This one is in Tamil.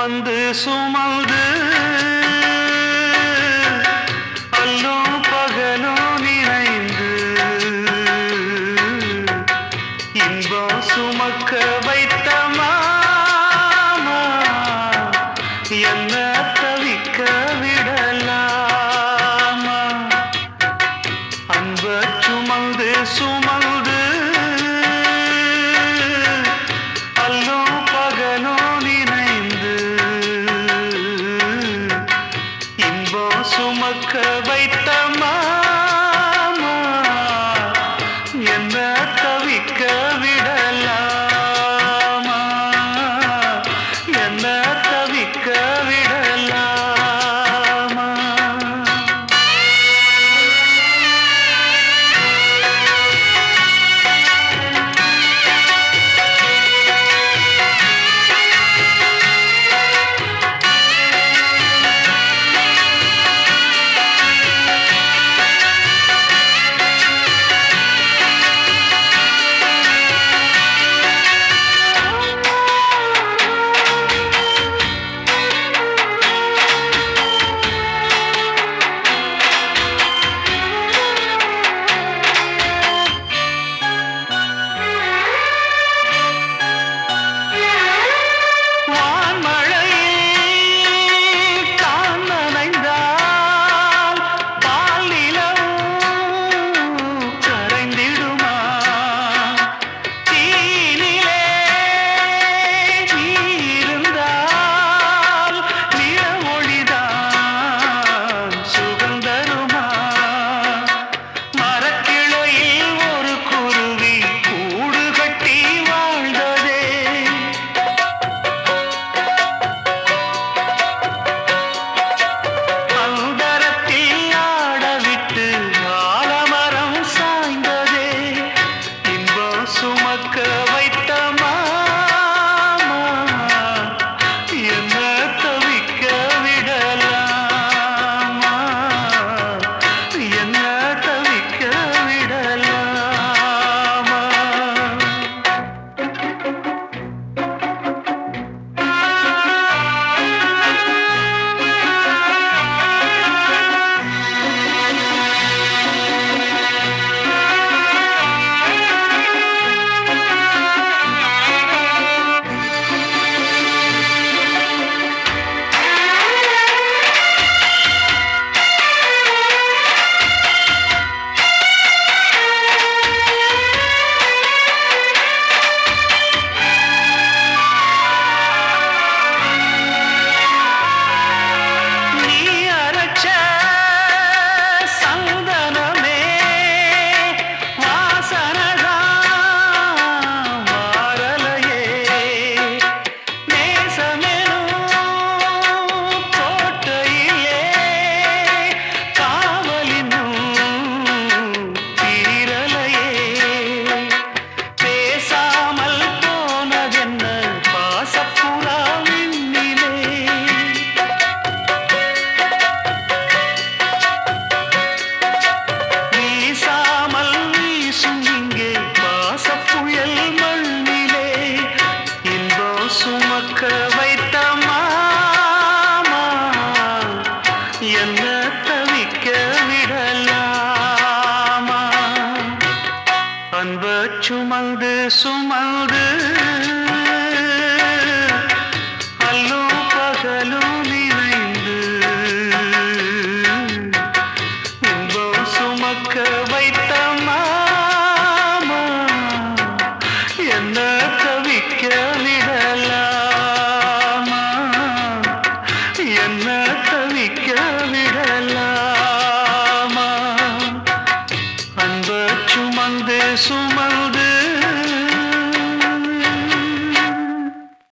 சுமந்து சுமந்து அல்லும் பகலும் நினைந்து இன்பம் சுமக்க வைத்த மாமா என்ன தவிக்க விடலாமா? அன்ப சுமந்து சுமந்து அல்லும் பகலும் நினைந்து இன்பம் சுமக்க வைத்த மாமா என்ன தவிக்க விடலாமா? என்ன தவிக்க விடலாமா? சுமக்க வைத்த மாமா என்ன தவிக்க விடலாமா? என்ன தவிக்க விடலாமா? சுமக்க வைத்த மாமா என்ன தவிக்க விடலாமா? அன்ப சுமந்து சுமந்து